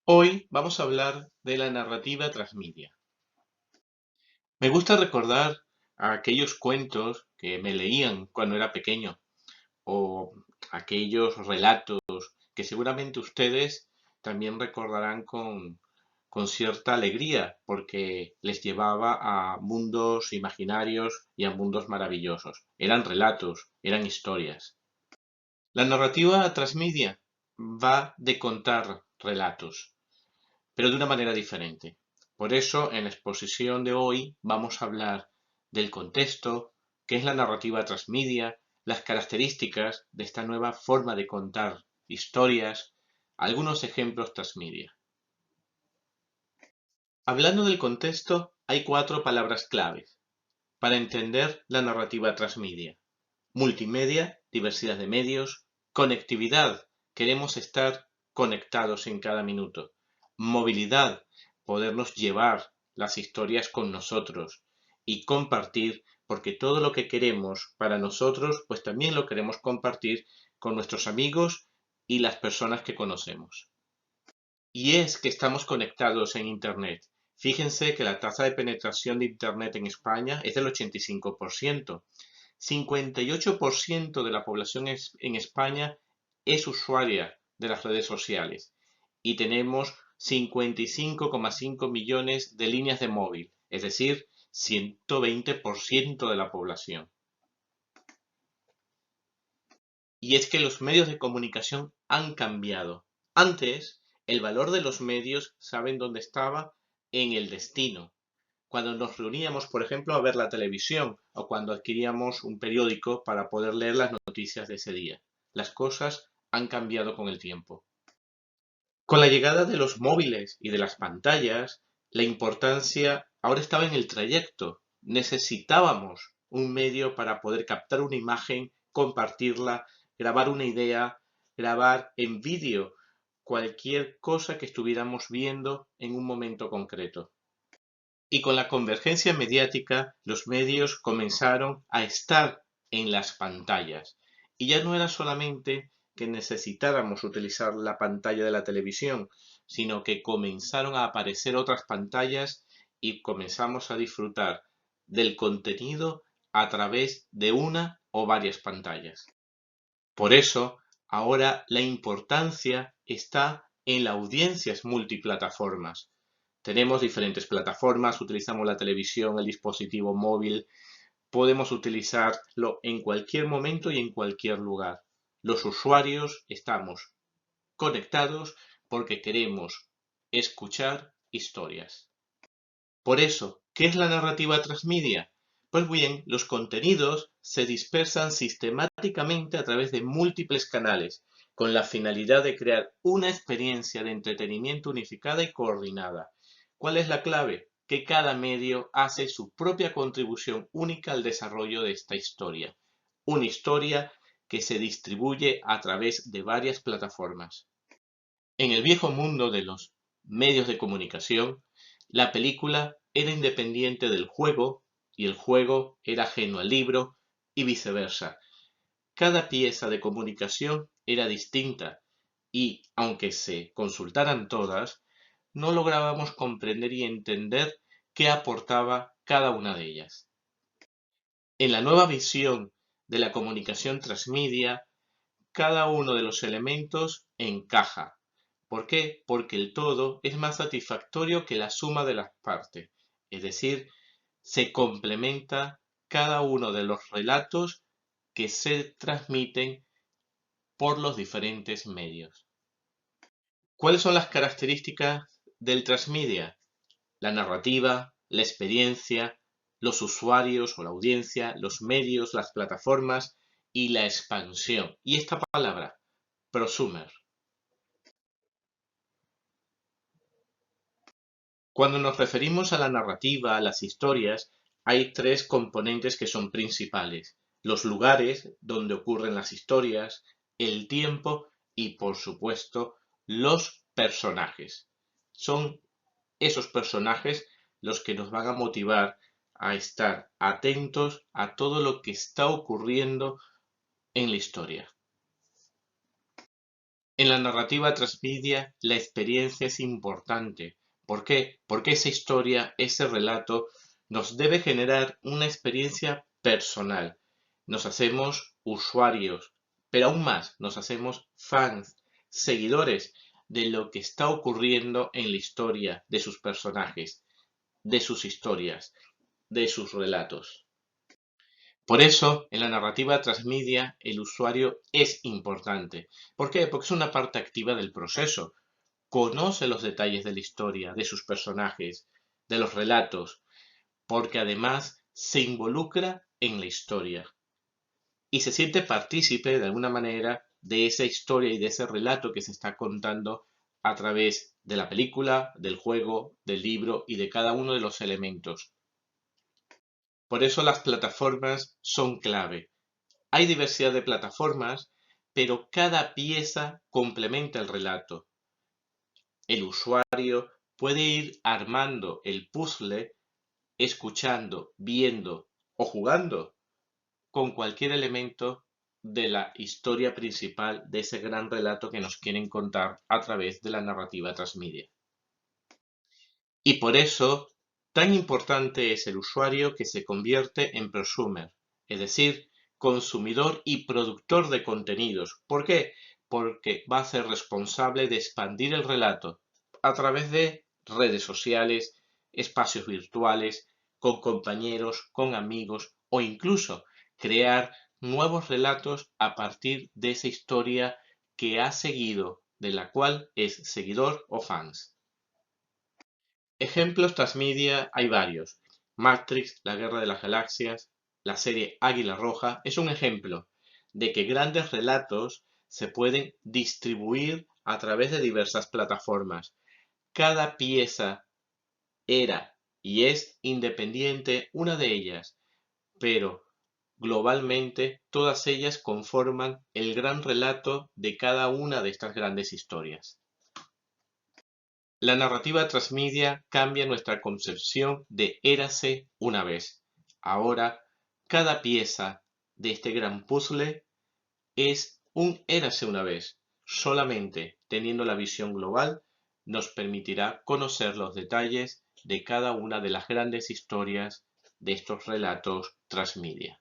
Hoy vamos a hablar de la narrativa transmedia. Me gusta recordar aquellos cuentos que me leían cuando era pequeño o aquellos relatos que seguramente ustedes también recordarán con cierta alegría porque les llevaba a mundos imaginarios y a mundos maravillosos. Eran relatos, eran historias. La narrativa transmedia va de contar relatos, pero de una manera diferente. Por eso, en la exposición de hoy vamos a hablar del contexto, qué es la narrativa transmedia, las características de esta nueva forma de contar historias, algunos ejemplos transmedia. Hablando del contexto, hay cuatro palabras claves para entender la narrativa transmedia. Multimedia, diversidad de medios, conectividad, queremos estar conectados en cada minuto. Movilidad, podernos llevar las historias con nosotros y compartir, porque todo lo que queremos para nosotros, pues también lo queremos compartir con nuestros amigos y las personas que conocemos. Y es que estamos conectados en Internet. Fíjense que la tasa de penetración de Internet en España es del 85%. 58% de la población en España es usuaria de las redes sociales y tenemos 55,5 millones de líneas de móvil, es decir, 120% de la población. Y es que los medios de comunicación han cambiado. Antes, el valor de los medios, ¿saben dónde estaba? En el destino. Cuando nos reuníamos, por ejemplo, a ver la televisión o cuando adquiríamos un periódico para poder leer las noticias de ese día. Las cosas han cambiado con el tiempo. Con la llegada de los móviles y de las pantallas, la importancia ahora estaba en el trayecto. Necesitábamos un medio para poder captar una imagen, compartirla, grabar una idea, grabar en vídeo cualquier cosa que estuviéramos viendo en un momento concreto. Y con la convergencia mediática, los medios comenzaron a estar en las pantallas. Y ya no era solamente que necesitáramos utilizar la pantalla de la televisión, sino que comenzaron a aparecer otras pantallas y comenzamos a disfrutar del contenido a través de una o varias pantallas. Por eso, ahora la importancia está en las audiencias multiplataformas. Tenemos diferentes plataformas, utilizamos la televisión, el dispositivo móvil, podemos utilizarlo en cualquier momento y en cualquier lugar. Los usuarios estamos conectados porque queremos escuchar historias. Por eso, ¿qué es la narrativa transmedia? Pues bien, los contenidos se dispersan sistemáticamente a través de múltiples canales, con la finalidad de crear una experiencia de entretenimiento unificada y coordinada. ¿Cuál es la clave? Que cada medio hace su propia contribución única al desarrollo de esta historia. Una historia que se distribuye a través de varias plataformas. En el viejo mundo de los medios de comunicación, la película era independiente del juego y el juego era ajeno al libro y viceversa. Cada pieza de comunicación era distinta y, aunque se consultaran todas, no lográbamos comprender y entender qué aportaba cada una de ellas. En la nueva visión de la comunicación transmedia, cada uno de los elementos encaja. ¿Por qué? Porque el todo es más satisfactorio que la suma de las partes. Es decir, se complementa cada uno de los relatos que se transmiten por los diferentes medios. ¿Cuáles son las características del transmedia? La narrativa, la experiencia, los usuarios o la audiencia, los medios, las plataformas y la expansión. Y esta palabra, prosumer. Cuando nos referimos a la narrativa, a las historias, hay tres componentes que son principales: los lugares donde ocurren las historias, el tiempo y, por supuesto, los personajes. Son esos personajes los que nos van a motivar a estar atentos a todo lo que está ocurriendo en la historia. En la narrativa transmedia, la experiencia es importante. ¿Por qué? Porque esa historia, ese relato, nos debe generar una experiencia personal. Nos hacemos usuarios, pero aún más, nos hacemos fans, seguidores de lo que está ocurriendo en la historia, de sus personajes, de sus historias, de sus relatos. Por eso, en la narrativa transmedia, el usuario es importante. ¿Por qué? Porque es una parte activa del proceso. Conoce los detalles de la historia, de sus personajes, de los relatos, porque además se involucra en la historia y se siente partícipe de alguna manera de esa historia y de ese relato que se está contando a través de la película, del juego, del libro y de cada uno de los elementos. Por eso las plataformas son clave. Hay diversidad de plataformas, pero cada pieza complementa el relato. El usuario puede ir armando el puzzle, escuchando, viendo o jugando con cualquier elemento de la historia principal de ese gran relato que nos quieren contar a través de la narrativa transmedia. Y por eso, tan importante es el usuario que se convierte en prosumer, es decir, consumidor y productor de contenidos. ¿Por qué? Porque va a ser responsable de expandir el relato a través de redes sociales, espacios virtuales, con compañeros, con amigos o incluso crear nuevos relatos a partir de esa historia que ha seguido, de la cual es seguidor o fans. Ejemplos transmedia hay varios. Matrix, la Guerra de las Galaxias, la serie Águila Roja es un ejemplo de que grandes relatos se pueden distribuir a través de diversas plataformas. Cada pieza era y es independiente una de ellas, pero globalmente todas ellas conforman el gran relato de cada una de estas grandes historias. La narrativa transmedia cambia nuestra concepción de érase una vez. Ahora, cada pieza de este gran puzzle es un érase una vez. Solamente teniendo la visión global nos permitirá conocer los detalles de cada una de las grandes historias de estos relatos transmedia.